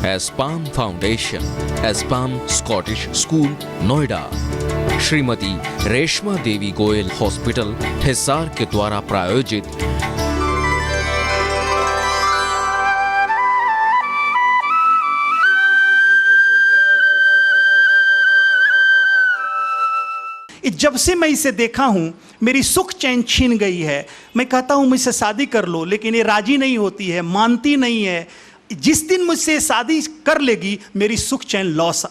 एस्पाम foundation, एस्पाम Scottish school, Noida, Shrimati Reshma Devi Goyal hospital, Hisar के द्वारा प्रायोजित जब से मैं इसे देखा हूं मेरी सुख चैन छीन गई है। मैं कहता हूं मुझसे शादी कर लो, लेकिन ये राजी नहीं होती है, मानती नहीं है। जिस दिन मुझसे शादी कर लेगी मेरी सुख चैन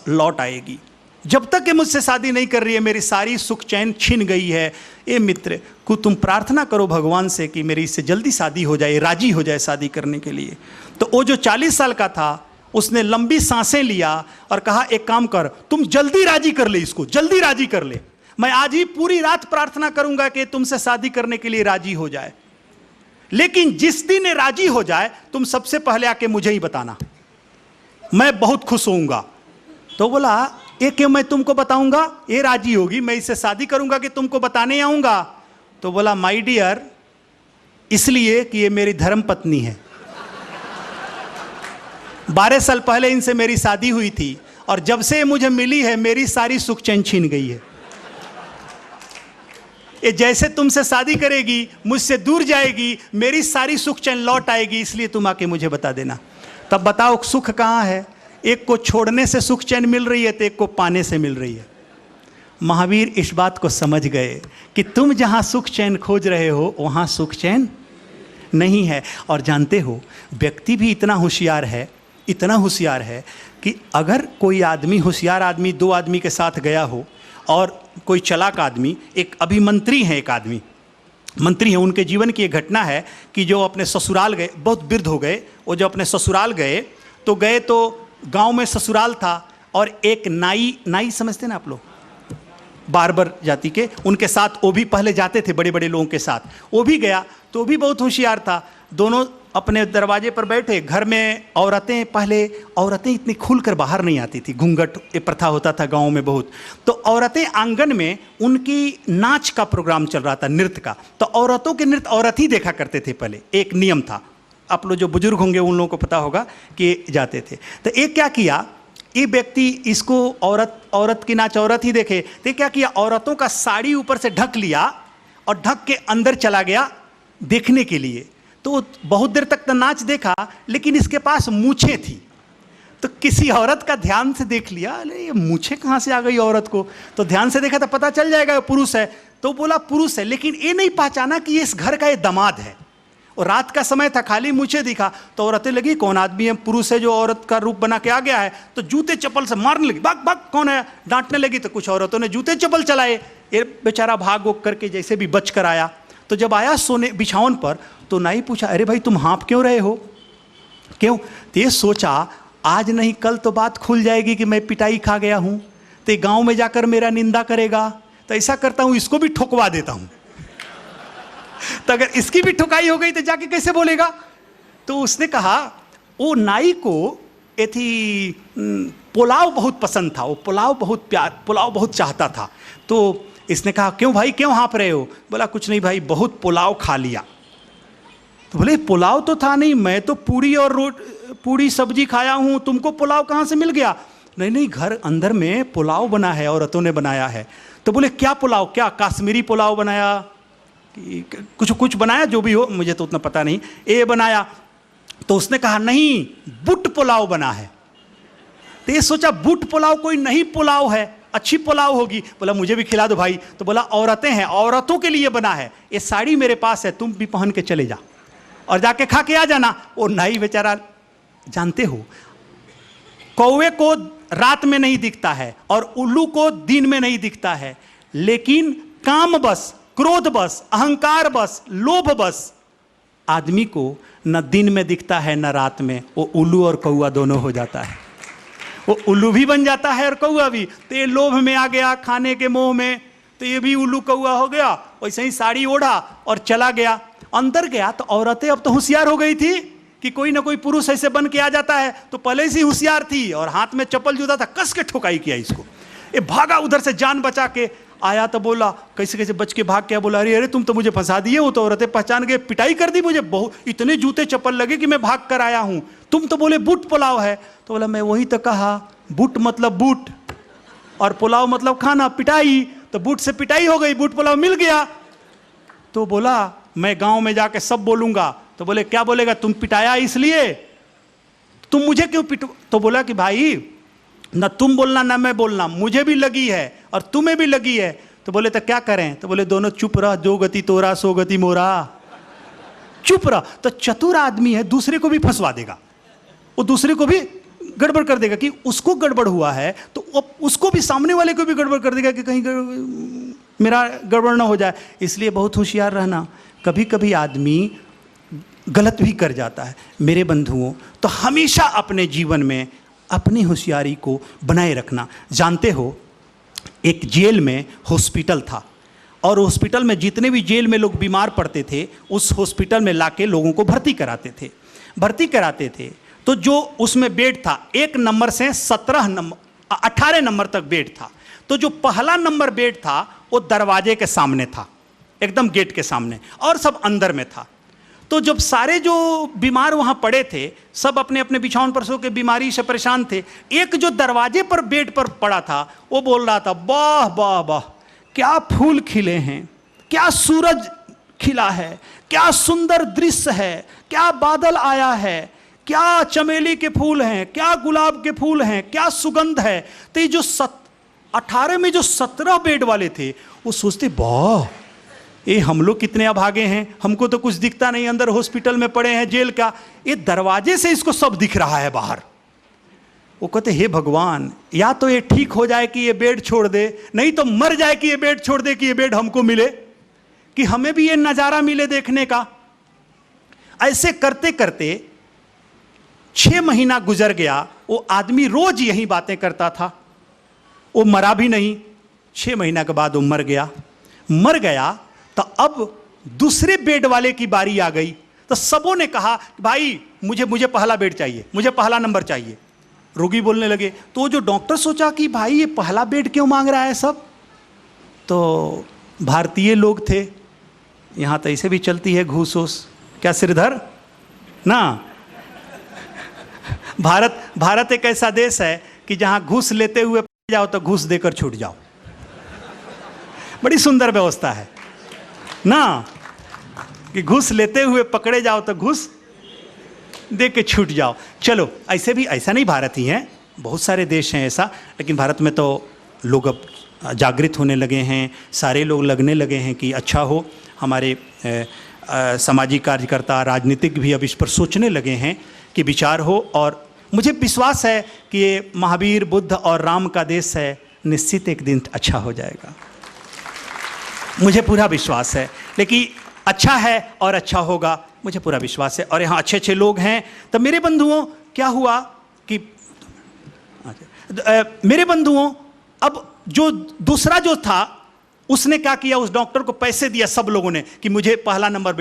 लौट आएगी। जब तक ये मुझसे शादी नहीं कर रही है मेरी सारी सुख चैन छीन गई है। ए मित्र को तुम प्रार्थना करो भगवान से कि मेरी इससे जल्दी शादी हो जाए, राजी हो जाए शादी करने के लिए। तो वो जो 40 साल का था उसने लंबी सांसें लिया और कहा एक काम कर, तुम जल्दी राजी कर ले, इसको जल्दी राजी कर ले। मैं आज ही पूरी रात प्रार्थना करूंगा कि तुमसे शादी करने के लिए राजी हो जाए, लेकिन जिस दिन राजी हो जाए तुम सबसे पहले आके मुझे ही बताना, मैं बहुत खुश होऊंगा। तो बोला ये क्यों मैं तुमको बताऊंगा, ये राजी होगी, मैं इससे शादी करूंगा कि तुमको बताने आऊंगा। तो बोला माय डियर, इसलिए कि ये मेरी धर्म पत्नी है। 12 साल पहले इनसे मेरी शादी हुई थी और जब से मुझे मिली है मेरी सारी सुख चैन छीन गई है। ये जैसे तुमसे शादी करेगी मुझसे दूर जाएगी, मेरी सारी सुख चैन लौट आएगी, इसलिए तुम आके मुझे बता देना। तब बताओ सुख कहाँ है? एक को छोड़ने से सुख चैन मिल रही है तो एक को पाने से मिल रही है। महावीर इस बात को समझ गए कि तुम जहाँ सुख चैन खोज रहे हो वहाँ सुख चैन नहीं है। और जानते हो व्यक्ति भी इतना होशियार है, इतना होशियार है कि अगर कोई आदमी, होशियार आदमी 2 आदमी के साथ गया हो और कोई चालाक आदमी, एक अभिमंत्री है, एक आदमी मंत्री है, उनके जीवन की एक घटना है कि जो अपने ससुराल गए, बहुत वृद्ध हो गए, वो जो अपने ससुराल गए तो गांव में ससुराल था और एक नाई समझते ना आप लोग, बार्बर जाति के, उनके साथ वो भी पहले जाते थे बड़े बड़े लोगों के साथ, वो भी गया तो वो भी बहुत होशियार था। दोनों अपने दरवाजे पर बैठे, घर में औरतें, पहले औरतें इतनी खुलकर बाहर नहीं आती थी, घूंघट ये प्रथा होता था गांव में बहुत। तो औरतें आंगन में, उनकी नाच का प्रोग्राम चल रहा था, नृत्य का, तो औरतों के नृत्य औरत ही देखा करते थे पहले, एक नियम था। आप लोग जो बुजुर्ग होंगे उन लोगों को पता होगा कि जाते थे। तो एक क्या किया, ये व्यक्ति, इसको औरत की नाच औरत ही देखे, तो क्या किया, औरतों का साड़ी ऊपर से ढक लिया और ढक के अंदर चला गया देखने के लिए। तो बहुत देर तक तो नाच देखा, लेकिन इसके पास मूछें थी। तो किसी औरत का ध्यान से देख लिया, अरे ये मूछें कहाँ से आ गई औरत को, तो ध्यान से देखा तो पता चल जाएगा पुरुष है। तो बोला पुरुष है, लेकिन ये नहीं पहचाना कि ये इस घर का ये दामाद है। और रात का समय था, खाली मूछें दिखा, तो औरतें लगी कौन आदमी है, पुरुष है जो औरत का रूप बना के आ गया है। तो जूते चप्पल से मारने लगी, भाग भाग कौन है, डांटने लगी। तो कुछ औरतों ने जूते चप्पल चलाए, ये बेचारा भाग करके जैसे भी बच कर आया। तो जब आया सोने बिछावन पर तो नाई पूछा, अरे भाई तुम हाँप क्यों रहे हो, क्यों? तो ये सोचा आज नहीं कल तो बात खुल जाएगी कि मैं पिटाई खा गया हूँ, तो गांव में जाकर मेरा निंदा करेगा, तो ऐसा करता हूँ इसको भी ठुकवा देता हूँ। तो अगर इसकी भी ठुकाई हो गई तो जाके कैसे बोलेगा। तो उसने कहा, वो नाई को ये थी पुलाव बहुत पसंद था, वो पुलाव बहुत चाहता था। तो इसने कहा क्यों भाई, क्यों हाँप रहे हो? बोला कुछ नहीं भाई, बहुत पुलाव खा लिया। तो बोले पुलाव तो था नहीं, मैं तो पूरी सब्जी खाया हूँ, तुमको पुलाव कहाँ से मिल गया? नहीं, घर अंदर में पुलाव बना है, औरतों ने बनाया है। तो बोले क्या पुलाव, क्या कश्मीरी पुलाव बनाया, कुछ बनाया, जो भी हो मुझे तो उतना पता नहीं, ये बनाया। तो उसने कहा नहीं, बुट पुलाव बना है। तो ये सोचा बुट पुलाव कोई नहीं पुलाव है, अच्छी पुलाव होगी। बोला मुझे भी खिला दो भाई। तो बोला औरतें हैं, औरतों के लिए बना है, ये साड़ी मेरे पास है, तुम भी पहन के चले जा और जाके खा के आ जाना। और नाई बेचारा, जानते हो कौवे को रात में नहीं दिखता है और उल्लू को दिन में नहीं दिखता है, लेकिन काम बस, क्रोध बस, अहंकार बस, लोभ बस आदमी को न दिन में दिखता है न रात में। वो उल्लू और कौवा दोनों हो जाता है, वो उल्लू भी बन जाता है और कौवा भी। तो ये लोभ में आ गया, खाने के मोह में, तो ये भी उल्लू कौवा हो गया। वैसे ही साड़ी ओढ़ा और चला गया। अंदर गया तो औरतें अब तो होशियार हो गई थी कि कोई ना कोई पुरुष ऐसे बन के आ जाता है, तो पहले से होशियार थी और हाथ में चप्पल जूता था, कस के ठोकाई किया इसको। ये भागा उधर से जान बचा के, आया तो बोला कैसे कैसे बच के भाग गया, बोला अरे अरे तुम तो मुझे फंसा दिए, वो तो औरतें पहचान गए, पिटाई कर दी मुझे, बहुत इतने जूते चप्पल लगे कि मैं भाग कर आया हूं, तुम तो बोले बूट पुलाव है। तो बोला मैं वही तो कहा, बूट मतलब बूट और पुलाव मतलब खाना, पिटाई, तो बूट से पिटाई हो गई, बूट पुलाव मिल गया। तो बोला मैं गांव में जाके सब बोलूंगा। तो बोले क्या बोलेगा, तुम पिटाया इसलिए, तुम मुझे क्यों पिट। तो बोला कि भाई ना तुम बोलना ना मैं बोलना, मुझे भी लगी है और तुम्हें भी लगी है। तो बोले तो क्या करें, तो बोले दोनों चुप रह, जो गति तोरा सो गति मोरा, चुप रह। तो चतुर आदमी है, दूसरे को भी फंसवा देगा, वो दूसरे को भी गड़बड़ कर देगा कि उसको गड़बड़ हुआ है तो उसको भी, सामने वाले को भी गड़बड़ कर देगा कि कहीं मेरा गड़बड़ ना हो जाए। इसलिए बहुत होशियार रहना, कभी कभी आदमी गलत भी कर जाता है। मेरे बंधुओं, तो हमेशा अपने जीवन में अपनी होशियारी को बनाए रखना। जानते हो एक जेल में हॉस्पिटल था और हॉस्पिटल में जितने भी जेल में लोग बीमार पड़ते थे उस हॉस्पिटल में लाके लोगों को भर्ती कराते थे। तो जो उसमें बेड था 1 नंबर से 18 नंबर तक बेड था। तो जो पहला नंबर बेड था वो दरवाजे के सामने था, एकदम गेट के सामने, और सब अंदर में था। तो जब सारे जो बीमार वहां पड़े थे, सब अपने अपने बिछावन पर सो के बीमारी से परेशान थे, एक जो दरवाजे पर बेड पर पड़ा था वो बोल रहा था, वाह वाह वाह, क्या फूल खिले हैं, क्या सूरज खिला है, क्या सुंदर दृश्य है, क्या बादल आया है, क्या चमेली के फूल हैं, क्या गुलाब के फूल हैं, क्या सुगंध है। तो ये जो 18 में जो 17 बेड वाले थे वो सोचते, वाह ये हम लोग कितने अभागे हैं, हमको तो कुछ दिखता नहीं, अंदर हॉस्पिटल में पड़े हैं जेल का, ये दरवाजे से इसको सब दिख रहा है बाहर। वो कहते हे भगवान, या तो ये ठीक हो जाए कि ये बेड छोड़ दे, नहीं तो मर जाए कि ये बेड छोड़ दे, कि ये बेड हमको मिले, कि हमें भी ये नजारा मिले देखने का। ऐसे करते करते 6 महीना गुजर गया। वो आदमी रोज यही बातें करता था, वो मरा भी नहीं। 6 महीना के बाद वो मर गया। तो अब दूसरे बेड वाले की बारी आ गई। तो सबों ने कहा भाई मुझे पहला बेड चाहिए, मुझे पहला नंबर चाहिए। रोगी बोलने लगे। तो जो डॉक्टर सोचा कि भाई ये पहला बेड क्यों मांग रहा है सब। तो भारतीय लोग थे, यहाँ तो ऐसे भी चलती है घूस वूस, क्या सिरधर ना। भारत एक ऐसा देश है कि जहाँ घूस लेते हुए जाओ तो घूस देकर छूट जाओ। बड़ी सुंदर व्यवस्था है ना, कि घूस लेते हुए पकड़े जाओ तो घूस दे के छूट जाओ। चलो ऐसे भी, ऐसा नहीं भारत ही है, बहुत सारे देश हैं ऐसा, लेकिन भारत में तो लोग अब जागृत होने लगे हैं, सारे लोग लगने लगे हैं कि अच्छा हो। हमारे सामाजिक कार्यकर्ता, राजनीतिक भी अब इस पर सोचने लगे हैं कि विचार हो। और मुझे विश्वास है कि ये महावीर, बुद्ध और राम का देश है, निश्चित एक दिन अच्छा हो जाएगा, मुझे पूरा विश्वास है। लेकिन अच्छा है और अच्छा होगा, मुझे पूरा विश्वास है। और यहाँ अच्छे अच्छे लोग हैं। तो मेरे बंधुओं क्या हुआ कि मेरे बंधुओं, अब जो दूसरा जो था उसने क्या किया, उस डॉक्टर को पैसे दिया सब लोगों ने कि मुझे पहला नंबर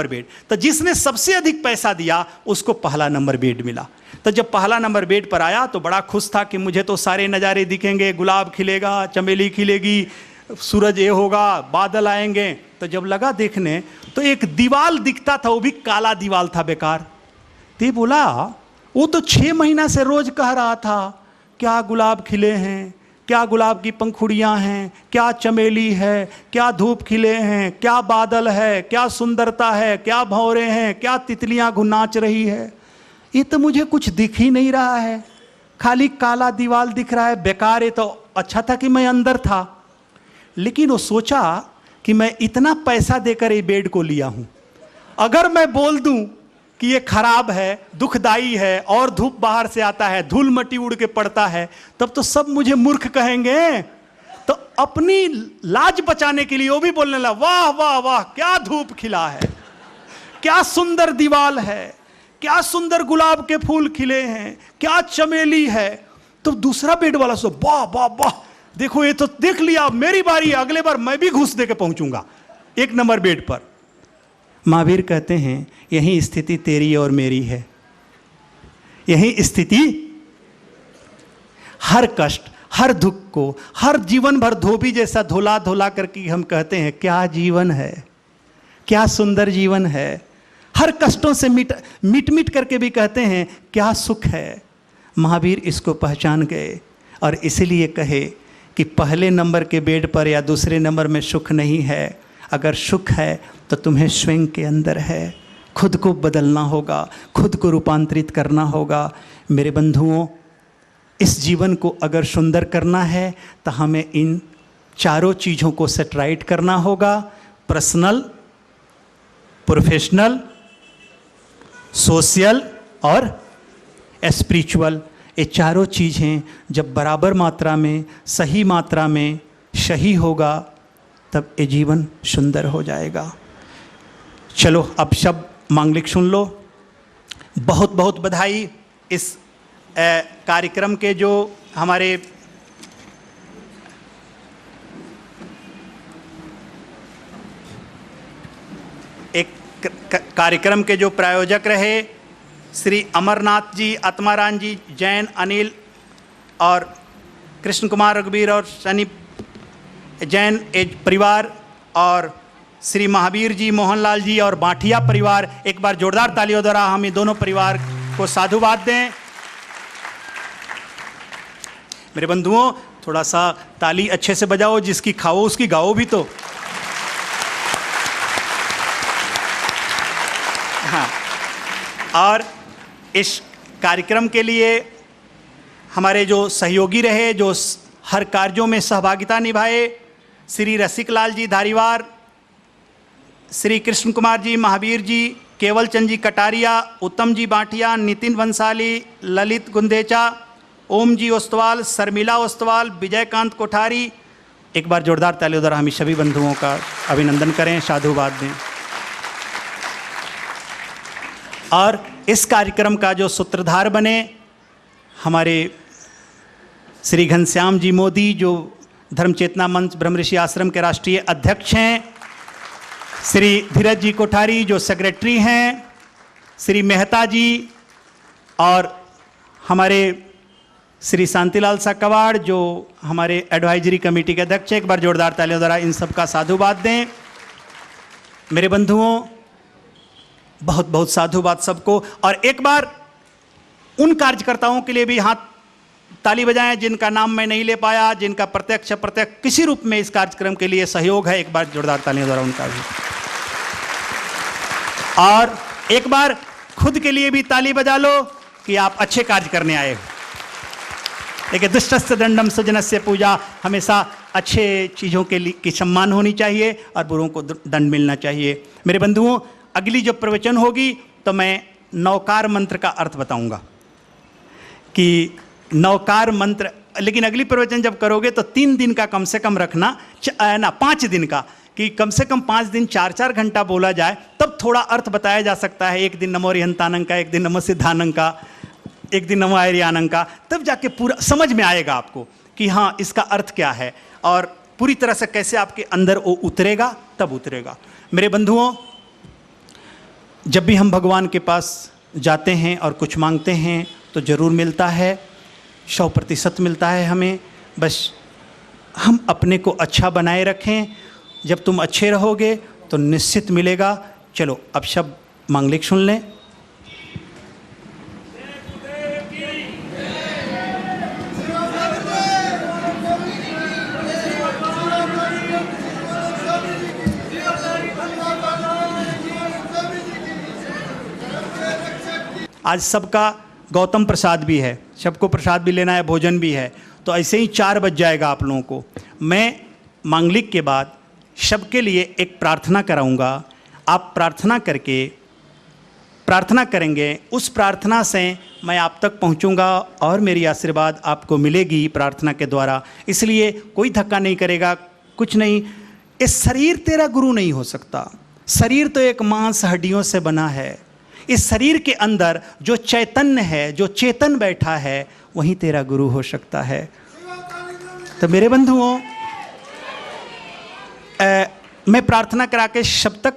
बेड। तो जिसने सबसे अधिक पैसा दिया उसको पहला नंबर बेड मिला। तो जब पहला नंबर बेड पर आया तो बड़ा खुश था कि मुझे तो सारे नज़ारे दिखेंगे, गुलाब खिलेगा, चमेली खिलेगी, सूरज ये होगा, बादल आएंगे। तो जब लगा देखने तो एक दीवाल दिखता था, वो भी काला दीवाल था, बेकार। ते बोला वो तो 6 महीना से रोज कह रहा था क्या गुलाब खिले हैं, क्या गुलाब की पंखुड़ियाँ हैं, क्या चमेली है, क्या धूप खिले हैं, क्या बादल है, क्या सुंदरता है, क्या भंवरे हैं, क्या तितलियाँ नाच रही है। ये तो मुझे कुछ दिख ही नहीं रहा है, खाली काला दीवाल दिख रहा है, बेकार। ये तो अच्छा था कि मैं अंदर था। लेकिन वो सोचा कि मैं इतना पैसा देकर ये बेड को लिया हूँ, अगर मैं बोल दूं कि ये खराब है, दुखदाई है, और धूप बाहर से आता है, धूल मट्टी उड़ के पड़ता है, तब तो सब मुझे मूर्ख कहेंगे। तो अपनी लाज बचाने के लिए वो भी बोलने लगा, वाह वाह वाह, क्या धूप खिला है, क्या सुंदर दीवाल है, क्या सुंदर गुलाब के फूल खिले हैं, क्या चमेली है। तो दूसरा बेड वाला सो, वाह वाह वाह, देखो ये तो देख लिया, मेरी बारी, अगले बार मैं भी घूस दे के पहुंचूंगा 1 नंबर बेड पर। महावीर कहते हैं यही स्थिति तेरी और मेरी है, यही स्थिति, हर कष्ट, हर दुख को, हर जीवन भर धोबी जैसा धोला धोला करके हम कहते हैं क्या जीवन है, क्या सुंदर जीवन है। हर कष्टों से मिट करके भी कहते हैं क्या सुख है। महावीर इसको पहचान गए और इसीलिए कहे कि पहले नंबर के बेड पर या दूसरे नंबर में सुख नहीं है। अगर सुख है तो तुम्हें स्वयं के अंदर है। खुद को बदलना होगा, खुद को रूपांतरित करना होगा। मेरे बंधुओं, इस जीवन को अगर सुंदर करना है तो हमें इन चारों चीज़ों को सेट राइट करना होगा। पर्सनल, प्रोफेशनल, सोशल और स्पिरिचुअल, ये चारों चीज़ें जब बराबर मात्रा में, सही मात्रा में सही होगा तब ये जीवन सुंदर हो जाएगा। चलो अब सब मांगलिक सुन लो। बहुत बहुत बधाई इस कार्यक्रम के जो हमारे एक कार्यक्रम के जो प्रायोजक रहे श्री अमरनाथ जी, आत्माराम जी, जैन, अनिल और कृष्ण कुमार रघुवीर और शनि जैन एज परिवार, और श्री महावीर जी, मोहनलाल जी और बाठिया परिवार। एक बार जोरदार तालियों द्वारा हम ये दोनों परिवार को साधुवाद दें। मेरे बंधुओं, थोड़ा सा ताली अच्छे से बजाओ, जिसकी खाओ उसकी गाओ भी तो। हाँ, और इस कार्यक्रम के लिए हमारे जो सहयोगी रहे, जो हर कार्यों में सहभागिता निभाए, श्री रसिक लाल जी धारीवार, श्री कृष्ण कुमार जी, महावीर जी, केवल चंद जी कटारिया, उत्तम जी बाठिया, नितिन बंसाली, ललित गुंदेचा, ओम जी ओस्तवाल, शर्मिला ओस्तवाल, विजयकांत कोठारी। एक बार जोरदार तालियों द्वारा हम सभी बंधुओं का अभिनंदन करें, साधुवाद दें। और इस कार्यक्रम का जो सूत्रधार बने हमारे श्री घनश्याम जी मोदी, जो धर्म चेतना मंच ब्रह्मऋषि आश्रम के राष्ट्रीय अध्यक्ष हैं, श्री धीरज जी कोठारी जो सेक्रेटरी हैं, श्री मेहता जी और हमारे श्री शांतिलाल सा कवाड़ जो हमारे एडवाइजरी कमेटी के अध्यक्ष हैं। एक बार जोरदार तालियों द्वारा इन सब का साधुवाद दें। मेरे बंधुओं, बहुत बहुत साधुवाद सबको। और एक बार उन कार्यकर्ताओं के लिए भी हाथ ताली बजाएं जिनका नाम मैं नहीं ले पाया, जिनका प्रत्यक्ष अप्रत्यक्ष किसी रूप में इस कार्यक्रम के लिए सहयोग है। एक बार जोरदार तालियों द्वारा उनका भी। और एक बार खुद के लिए भी ताली बजा लो कि आप अच्छे कार्य करने आए हो। देखिए, दुष्टस्य दंडम सुजनस्य पूजा, हमेशा अच्छे चीज़ों के लिए की सम्मान होनी चाहिए और बुरों को दंड मिलना चाहिए। मेरे बंधुओं, अगली जो प्रवचन होगी तो मैं नौकार मंत्र का अर्थ बताऊंगा कि नौकार मंत्र, लेकिन अगली प्रवचन जब करोगे तो 3 दिन का कम से कम रखना, 5 दिन का, कि कम से कम 5 दिन 4-4 घंटा बोला जाए, तब थोड़ा अर्थ बताया जा सकता है। एक दिन नमो रिहंतानं का, एक दिन नमो सिद्धानं का, एक दिन नमो आर्यानं का, तब जाके पूरा समझ में आएगा आपको कि हाँ इसका अर्थ क्या है और पूरी तरह से कैसे आपके अंदर वो उतरेगा, तब उतरेगा। मेरे बंधुओं, जब भी हम भगवान के पास जाते हैं और कुछ मांगते हैं तो ज़रूर मिलता है, 100% मिलता है हमें। बस हम अपने को अच्छा बनाए रखें। जब तुम अच्छे रहोगे तो निश्चित मिलेगा। चलो अब शब्द मांगलिक सुन लें। आज सबका गौतम प्रसाद भी है, सबको प्रसाद भी लेना है, भोजन भी है, तो ऐसे ही 4 बज जाएगा आप लोगों को। मैं मांगलिक के बाद सबके लिए एक प्रार्थना कराऊंगा। आप प्रार्थना करके प्रार्थना करेंगे, उस प्रार्थना से मैं आप तक पहुंचूंगा और मेरी आशीर्वाद आपको मिलेगी प्रार्थना के द्वारा। इसलिए कोई धक्का नहीं करेगा, कुछ नहीं। इस शरीर तेरा गुरु नहीं हो सकता। शरीर तो एक मांस हड्डियों से बना है। इस शरीर के अंदर जो चैतन्य है, जो चेतन बैठा है, वही तेरा गुरु हो सकता है। तो मेरे बंधुओं, मैं प्रार्थना करा के शब तक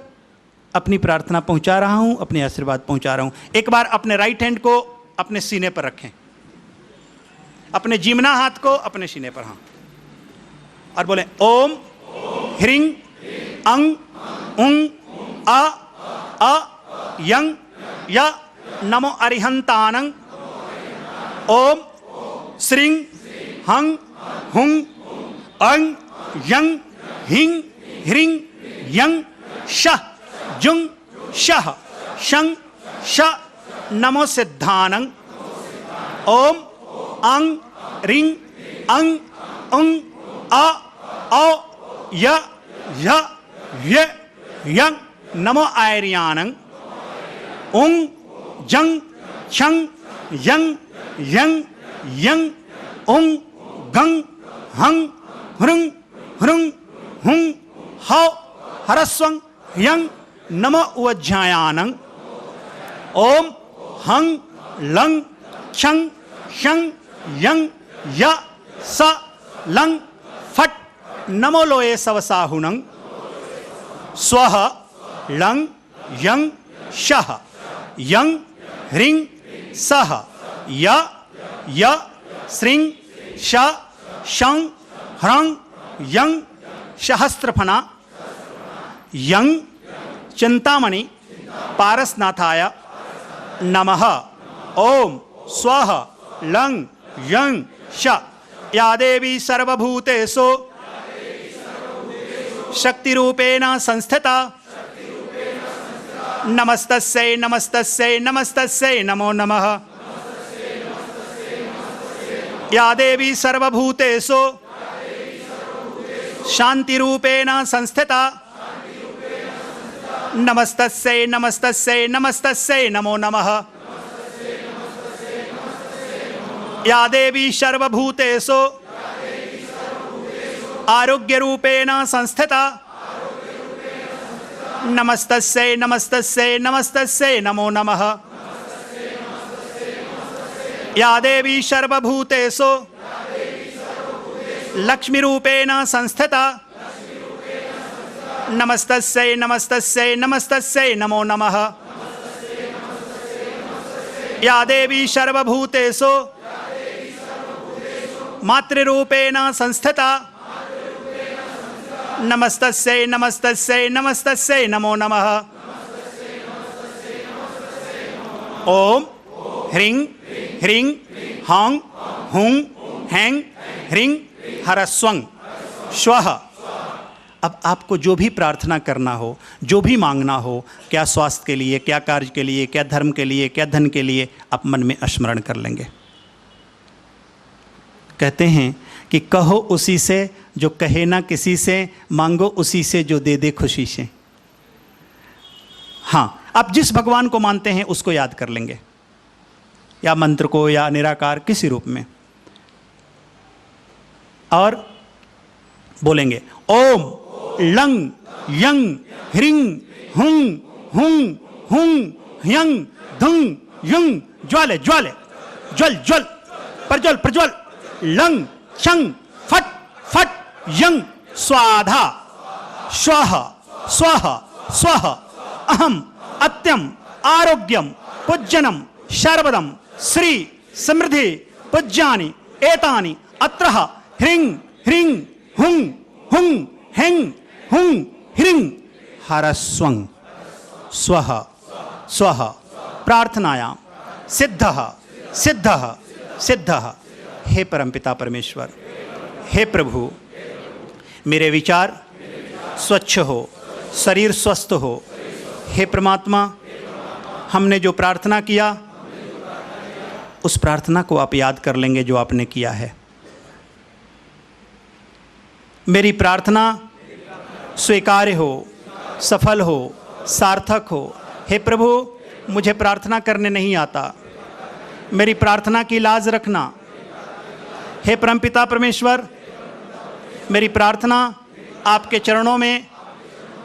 अपनी प्रार्थना पहुंचा रहा हूं, अपने आशीर्वाद पहुंचा रहा हूं। एक बार अपने राइट हैंड को अपने सीने पर रखें। अपने जिम्ना हाथ को अपने सीने पर, हाँ, और बोले ओम ह्रीं अंग उंग अ यंग य नमो अरिहंतानंग। ओम श्रीं हंग हुंग अंग यंग हिंग ह्रीं यंग शः जुंग शः शं श नमो सिद्धानंग। ओम अंग रिंग अंग उंग अ य यंग नमो आर्यानंग। उंग जंग छंग यंग यंग यंग उंग गंग हंग ह्रुंग ह्रुंग हुंग हौ हरस्वं यंग नमो उज्जायानंग। ओम हंग लंग छंग शंग यंग य स लंग फट नमो लोये सवसाहुनंग। स्वः लंग यंग शः यंग ह्रीं सः य श्रीं श शं ह्रंग यंग सहस्त्रफना यंग चिंतामणि पारसनाथाय नमः। ओम स्वः लंग यंग श या देवी सर्वभूतेषु शक्तिरूपेण संस्थिता नमस्तस्यै नमस्तस्यै नमस्तस्यै नमो नमः। या देवी सर्वभूतेषु शांतिरूपेण संस्थिता नमस्तस्यै नमस्तस्यै नमस्तस्यै नमो नमः। या देवी सर्वभूतेषु आरोग्यरूपेण संस्थिता नमस्तस्यै नमस्तस्यै नमस्तस्यै नमो नमः। या देवी सर्वभूतेषु लक्ष्मीरूपेण संस्थिता नमस्तस्यै नमस्तस्यै नमस्तस्यै नमो नमः। या देवी सर्वभूतेषु मातृरूपेण संस्थिता नमस्तस्यै नमस्तस्यै नमस्तस्यै नमो नमः। ओम ह्रीं ह्रीं हौं हुं हैं ह्रीं हरस्वं स्वः। अब आपको जो भी प्रार्थना करना हो, जो भी मांगना हो, क्या स्वास्थ्य के लिए, क्या कार्य के लिए, क्या धर्म के लिए, क्या धन के लिए, आप मन में स्मरण कर लेंगे। कहते हैं कि कहो उसी से जो कहे ना किसी से, मांगो उसी से जो दे दे खुशी से। हाँ, आप जिस भगवान को मानते हैं उसको याद कर लेंगे, या मंत्र को या निराकार किसी रूप में, और बोलेंगे ओम लंग यंग ह्रीं हुंग हुंग हुंग यंग धुंग युंग ज्वाले ज्वाले ज्वल ज्वल प्रज्वल प्रज्वल लंग शंग फट फट यंग स्वाधा स्वः स्वः स्वः अहम अत्यम आरोग्यम पूज्यनम सर्वदम श्री समृद्धि पूज्यानि एतानि अत्रः ह्रीं ह्रीं हुंग हुंग हैं हुंग ह्रीं हरस्वं स्वः स्वः। प्रार्थनायां सिद्धः सिद्धः सिद्धः। हे परमपिता परमेश्वर, हे प्रभु, मेरे विचार स्वच्छ हो, शरीर स्वस्थ हो। हे परमात्मा, हमने जो प्रार्थना किया उस प्रार्थना को आप याद कर लेंगे जो आपने किया है। मेरी प्रार्थना स्वीकार्य हो, सफल हो, सार्थक हो। हे प्रभु, मुझे प्रार्थना करने नहीं आता, मेरी प्रार्थना की लाज रखना। हे परमपिता परमेश्वर, मेरी प्रार्थना आपके चरणों में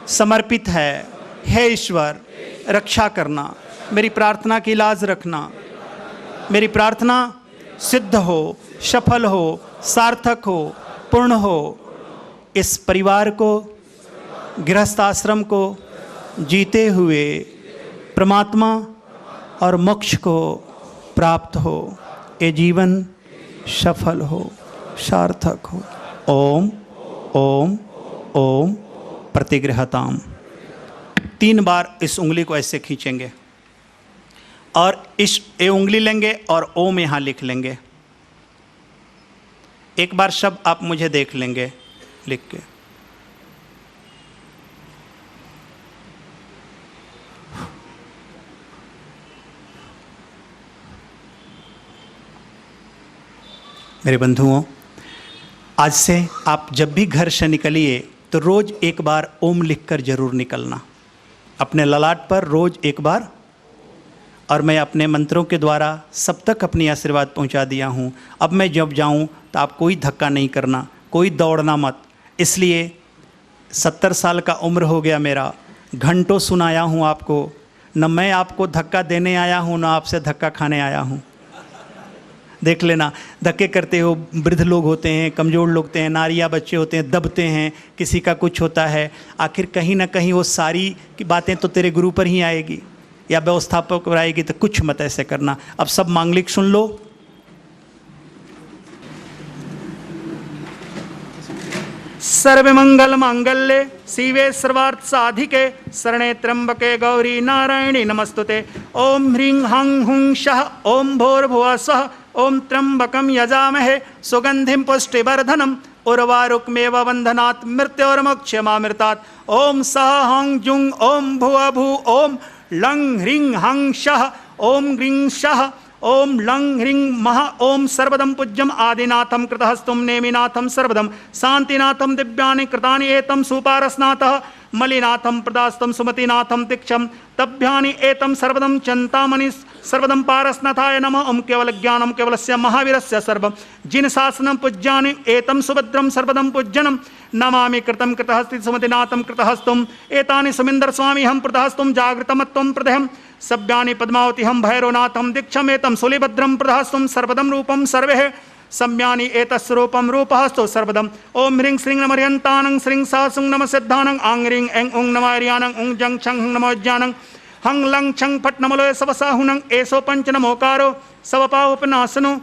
समर्पित है। हे ईश्वर, रक्षा करना, मेरी प्रार्थना की लाज रखना। मेरी प्रार्थना सिद्ध हो, सफल हो, सार्थक हो, पूर्ण हो। इस परिवार को, गृहस्थ आश्रम को जीते हुए परमात्मा और मोक्ष को प्राप्त हो। ये जीवन सफल हो, सार्थक हो। ओम ओम ओम प्रतिगृहताम। 3 बार इस उंगली को ऐसे खींचेंगे और ये उंगली लेंगे और ओम यहाँ लिख लेंगे। एक बार शब्द आप मुझे देख लेंगे लिख के। मेरे बंधुओं, आज से आप जब भी घर से निकलिए तो रोज एक बार ओम लिखकर जरूर निकलना, अपने ललाट पर रोज एक बार। और मैं अपने मंत्रों के द्वारा सब तक अपनी आशीर्वाद पहुंचा दिया हूं। अब मैं जब जाऊं तो आप कोई धक्का नहीं करना, कोई दौड़ना मत। इसलिए 70 साल का उम्र हो गया मेरा, घंटों सुनाया हूं आपको। न मैं आपको धक्का देने आया हूं, न आपसे धक्का खाने आया हूं। देख लेना, धक्के करते हो, वृद्ध लोग होते हैं, कमज़ोर लोग होते हैं, नारियाँ बच्चे होते हैं, दबते हैं, किसी का कुछ होता है। आखिर कहीं ना कहीं वो सारी की बातें तो तेरे गुरु पर ही आएगी या व्यवस्थापक पर आएगी, तो कुछ मत ऐसे करना। अब सब मांगलिक सुन लो। सर्वमंगल मांगल्ये शिवे सर्वार्थ साधिके शरणे त्र्यंबके गौरी नारायणी नमस्तुते। ओम ह्रीं हं हुं शः ओम भूर्भुवः स्वः ओम त्र्यंबकं यजामहे सुगंधिं पुष्टिवर्धनम् उर्वारुकमेव बंधनात् मृत्योर्मोक्षमामृतात्। ओम सः हं जुं ओम भुवः भू ओम लं ह्रीं हं शः ओम ह्रीं शः ओम लं ह्रीं मह ओम सर्वदं पूज्यम आदिनाथं कृतहस्तुं नेमिनाथं सर्वदं शांतिनाथं दिव्यानि कृतानि एतं सुपारसनाथः मलिनाथं प्रदास्तं सुमतिनाथं तीक्षं तभ्यानि एतं सर्वदं चिन्तामणि सर्वदं पारसनाथाय नमः। ओम केवल ज्ञानं केवलस्य महावीरस्य सर्वं जिन शासनं पूज्यानि एतं सुभद्रं सर्वदं पूज्यनं नमामि कृतं कृतहस्ति सुमतिनाथं कृतहस्तुं एतानि सुमिन्दर स्वामी हम प्रदहस्तुं जागृतमत्वं प्रदहं सभ्यानि पद्मावती हम भैरवनाथं दीक्षमेतं सुलिभद्रं प्रदहस्तुं सर्वदं रूपं सर्वे सम्यानि एतस्वरूपं रूपहस्तु सर्वदम्। ओम ह्रीं श्रीं नमः ह्रियन्तानं श्रीं सासुं नमः सिद्धानं आं ह्रीं ऐं ॐ नमः हरियानं ॐ जं छं नमो ज्ञानं हं लं छं फट् नमोलय सवसाहुनं एषो पंच नमोकारो सवपावपनाशनो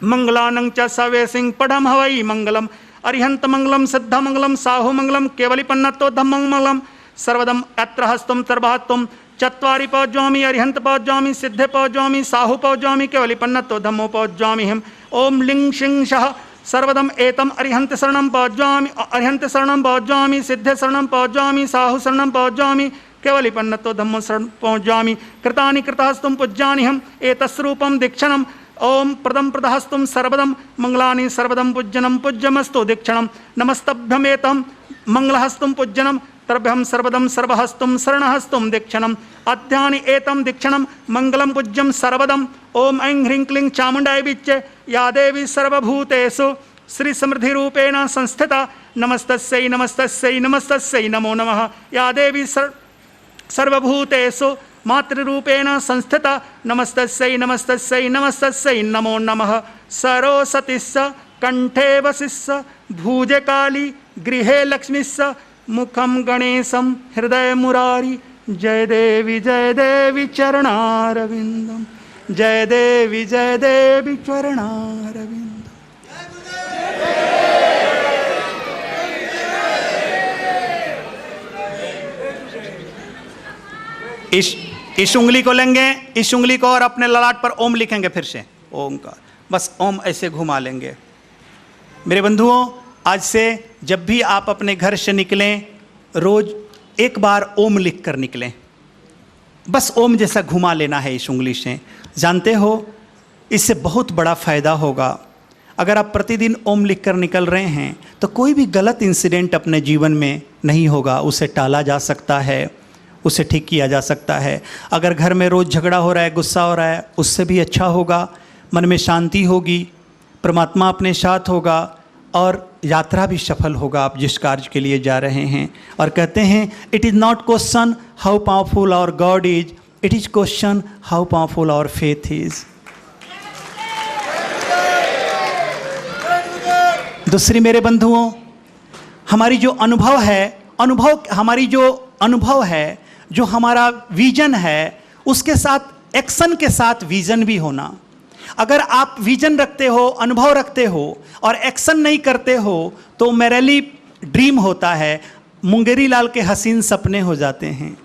मंगलानं च सवे सिंह पढ़म हवै मंगलम् अरिहंत मंगलम सिद्ध मंगलम साहु मंगलम केवलिपन्नतो धम्मं मंगलम सर्वदम अत्र हस्तुम सर्वहस्तुम चत्वारि पौज्वामि अरिहंत पौज्वामि सिद्धे पौज्वामि साहु पौज्वामि केवलिपन्नतो धम्मो पौज्वामि हम। ओम लिंग शिंग शः सर्वदम एतम अरिहंत शरणं पौज्वामि अरिहंत शरणं पौज्वामि सिद्धे शरणं पौज्वामि साहु शरणं पौज्वामि केवलिपन्नतो धम्मो शरणं पौज्वामि। कृतानि कृतहस्तुं पूज्यानि हम एतस्रूपं दीक्षणम्। ओम प्रदम प्रदहस्तुं सर्वदं मंगलानि सर्वदं पूज्यनं पूज्यमस्तु दीक्षणं नमस्तभ्यमेतं मंगलहस्तुं पूज्यनं तर्भ्यं सर्वदं सर्वहस्तुं शरणहस्तुं दीक्षणम् अध्यानि एतं दीक्षणं मंगलं पूज्यं सर्वदम्। ओम ऐं ह्रीं क्लीं चामुण्डाय विच्चे या देवी सर्वभूतेषु श्री समृद्धि रूपेण संस्थिता नमस्तस्यै नमस्तस्यै नमस्तस्यै नमो नमः। या देवी सर्वभूतेषु मातृरूपेण संस्थिता नमस्तस्यै नमस्तस्यै नमस्तस्यै नमो नमः। सरस्वतीस्स कंठे वसिस्स भुजे काली गृहे लक्ष्मीस्स मुखम गणेशम हृदय मुरारी। जय देवी चरणारविंदम जय देवी चरणारविंदम। इस उंगली को लेंगे, इस उंगली को और अपने ललाट पर ओम लिखेंगे फिर से ओमकार। बस ओम ऐसे घुमा लेंगे। मेरे बंधुओं, आज से जब भी आप अपने घर से निकलें रोज एक बार ओम लिख कर निकलें। बस ओम जैसा घुमा लेना है इस उंगली से। जानते हो इससे बहुत बड़ा फायदा होगा। अगर आप प्रतिदिन ओम लिख कर निकल रहे हैं तो कोई भी गलत इंसिडेंट अपने जीवन में नहीं होगा, उसे टाला जा सकता है, उसे ठीक किया जा सकता है। अगर घर में रोज़ झगड़ा हो रहा है, गुस्सा हो रहा है, उससे भी अच्छा होगा। मन में शांति होगी, परमात्मा अपने साथ होगा और यात्रा भी सफल होगा आप जिस कार्य के लिए जा रहे हैं। और कहते हैं it is not question how powerful our God is, it is question how powerful our faith is. दूसरी मेरे बंधुओं, हमारी जो अनुभव है, जो हमारा विजन है, उसके साथ एक्शन के साथ विजन भी होना। अगर आप विजन रखते हो, अनुभव रखते हो और एक्शन नहीं करते हो तो मेरेली ड्रीम होता है, मुंगेरी लाल के हसीन सपने हो जाते हैं।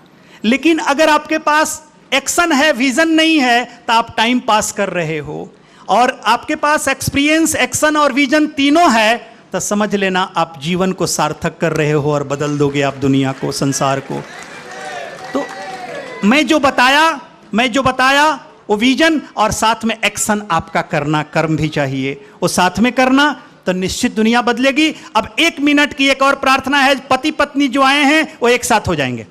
लेकिन अगर आपके पास एक्शन है, विजन नहीं है, तो आप टाइम पास कर रहे हो। और आपके पास एक्सपीरियंस, एक्शन और विजन तीनों है, तो समझ लेना आप जीवन को सार्थक कर रहे हो और बदल दोगे आप दुनिया को, संसार को। तो मैं जो बताया वो विजन और साथ में एक्शन आपका करना, कर्म भी चाहिए वो साथ में करना, तो निश्चित दुनिया बदलेगी। अब 1 मिनट की एक और प्रार्थना है। पति पत्नी जो आए हैं वो एक साथ हो जाएंगे।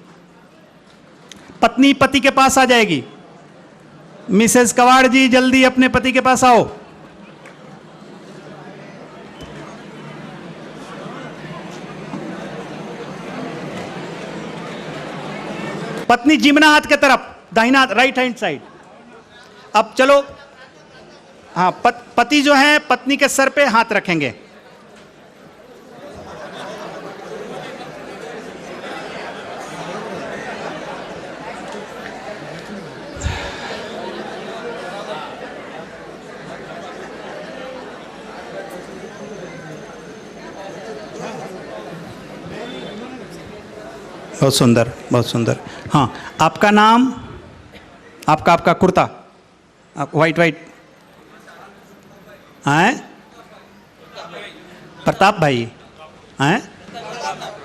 पत्नी पति के पास आ जाएगी। मिसेस कवाड़ जी जल्दी अपने पति के पास आओ। पत्नी जिमना हाथ के तरफ, दाहिना राइट हैंड साइड। अब चलो, हाँ, पति जो है पत्नी के सर पे हाथ रखेंगे। बहुत सुंदर, बहुत सुंदर। हाँ, आपका नाम, आपका कुर्ता, आप वाइट हैं? प्रताप भाई हैं?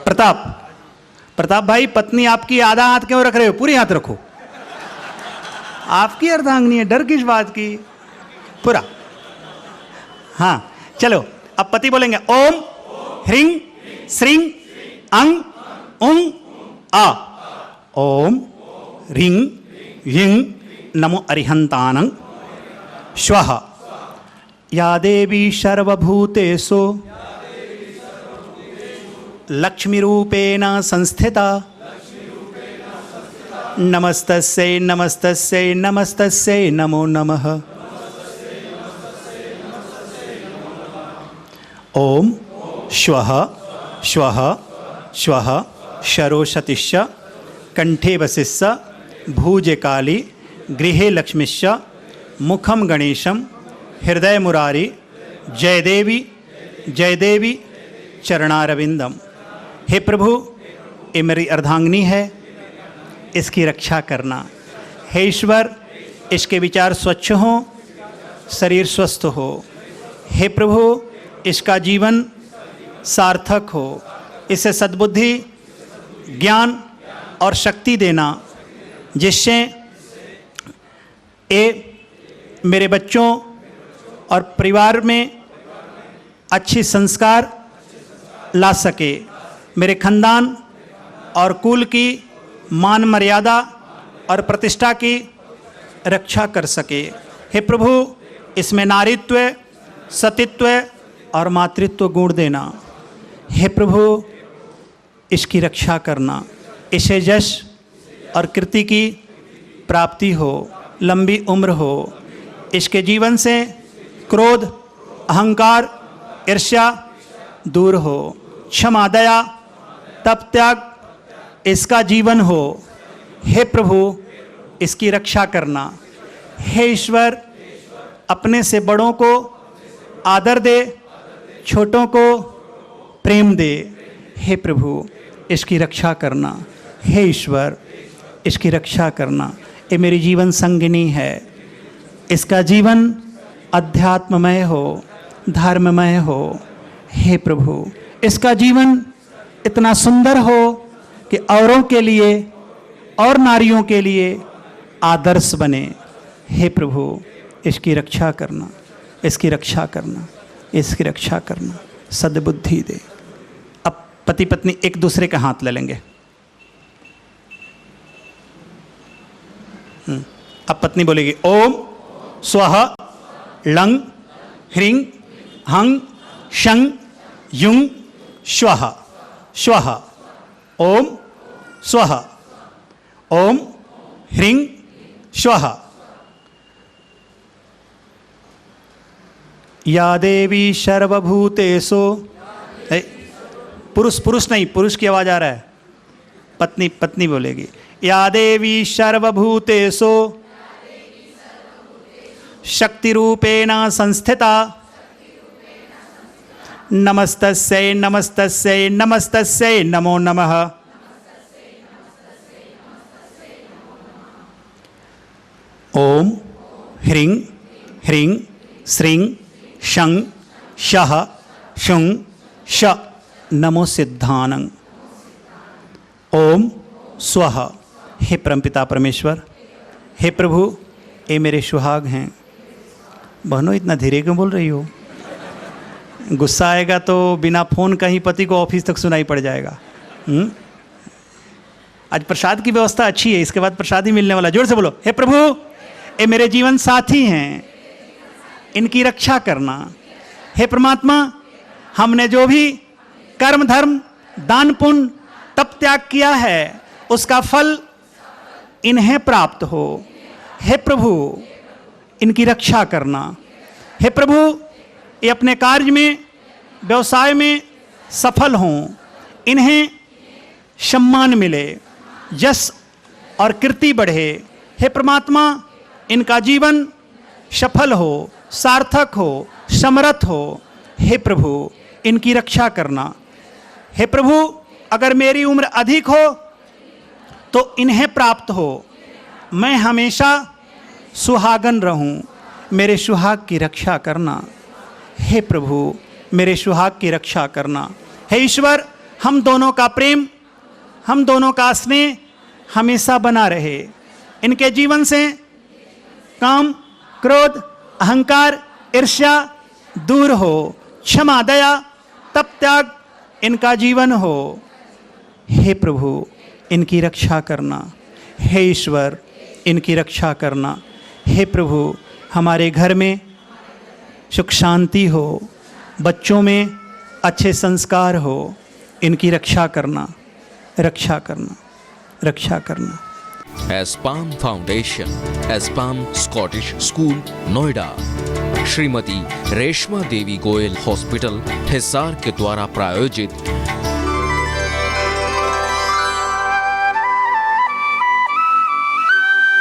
प्रताप भाई, पत्नी आपकी आधा हाथ क्यों रख रहे हो? पूरी हाथ रखो। आपकी अर्धांगिनी है, डर किस बात की? पूरा। हाँ, चलो अब पति बोलेंगे ओम ह्रीं श्रीं अंग उंग आ। ओम ह्रीं ह्रीं नमो अरिहंतानं श्वः या देवी सर्वभूतेषु लक्ष्मीरूपेण संस्थिता नमस्तस्यै नमस्तस्यै नमस्तस्यै नमो नमः। ओम श्वः श्वः श्वः शरोषतिश्च कंठे वसिष्ठ भुजे काली गृहे लक्ष्मीश्च मुखम गणेशम हृदय मुरारी जय देवी चरणारविंदम। हे प्रभु, ये मेरी अर्धांगिनी है, इसकी रक्षा करना। हे ईश्वर, इसके विचार स्वच्छ हों, शरीर स्वस्थ हो। हे प्रभु, इसका जीवन सार्थक हो, इसे सद्बुद्धि, ज्ञान और शक्ति देना, जिससे ये मेरे बच्चों और परिवार में अच्छी संस्कार ला सके, मेरे खानदान और कुल की मान मर्यादा और प्रतिष्ठा की रक्षा कर सके। हे प्रभु, इसमें नारीत्व, सतीत्व और मातृत्व गुण देना। हे प्रभु, इसकी रक्षा करना, इसे यश और कीर्ति की प्राप्ति हो, लंबी उम्र हो। इसके जीवन से क्रोध, अहंकार, ईर्ष्या दूर हो, क्षमा, दया, तप, त्याग इसका जीवन हो। हे प्रभु, इसकी रक्षा करना। हे ईश्वर, अपने से बड़ों को आदर दे, छोटों को प्रेम दे। हे प्रभु, इसकी रक्षा करना। हे ईश्वर, इसकी रक्षा करना। ये मेरी जीवन संगिनी है, इसका जीवन अध्यात्ममय हो, धर्ममय हो। हे प्रभु, इसका जीवन इतना सुंदर हो कि औरों के लिए और नारियों के लिए आदर्श बने। हे प्रभु, इसकी रक्षा करना, इसकी रक्षा करना, इसकी रक्षा करना, सद्बुद्धि दे। अब पति पत्नी एक दूसरे का हाथ ले लेंगे। अब पत्नी बोलेगी ओम स्वः लंग ह्रीं हंग शंग युंग श्वः श्वः। ओम स्वः ओम ह्रीं श्वः। या देवी सर्वभूतेषु, पुरुष नहीं, पुरुष की आवाज आ रहा है, पत्नी बोलेगी। या देवी सर्वभूतेषु शक्ति रूपेण संस्थिता नमस्तस्यै नमस्तस्यै नमस्तस्यै नमो नमः। ओम ह्रीं ह्रीं श्रीं शं शः शुं श नमो सिद्धानं। ओम स्वः। हे परमपिता परमेश्वर, हे प्रभु, ये मेरे सुहाग हैं। बहनों इतना धीरे क्यों बोल रही हो? गुस्सा आएगा तो बिना फोन का ही पति को ऑफिस तक सुनाई पड़ जाएगा। आज प्रसाद की व्यवस्था अच्छी है, इसके बाद प्रसाद ही मिलने वाला। जोर से बोलो, हे प्रभु, ये मेरे जीवन साथी हैं, इनकी रक्षा करना। हे परमात्मा, हमने जो भी कर्म धर्म दान पुण्य तप त्याग किया है उसका फल इन्हें प्राप्त हो। हे प्रभु, इनकी रक्षा करना। हे प्रभु, ये अपने कार्य में व्यवसाय में सफल हों, इन्हें सम्मान मिले, यश और कीर्ति बढ़े। हे परमात्मा, इनका जीवन सफल हो, सार्थक हो, समर्थ हो। हे प्रभु, इनकी रक्षा करना। हे प्रभु, अगर मेरी उम्र अधिक हो तो इन्हें प्राप्त हो, मैं हमेशा सुहागन रहूं, मेरे सुहाग की रक्षा करना। हे प्रभु, मेरे सुहाग की रक्षा करना। हे ईश्वर, हम दोनों का प्रेम, हम दोनों का स्नेह हमेशा बना रहे। इनके जीवन से काम, क्रोध, अहंकार, ईर्ष्या दूर हो, क्षमा, दया, तप त्याग इनका जीवन हो। हे प्रभु, इनकी रक्षा करना। हे ईश्वर, इनकी रक्षा करना। हे प्रभु, हमारे घर में सुख शांति हो, बच्चों में अच्छे संस्कार हो, इनकी रक्षा करना, रक्षा करना, रक्षा करना। एस्पाम foundation, एस्पाम Scottish school, Noida. Shrimati Reshma Devi Goyal hospital, Hisar के द्वारा प्रायोजित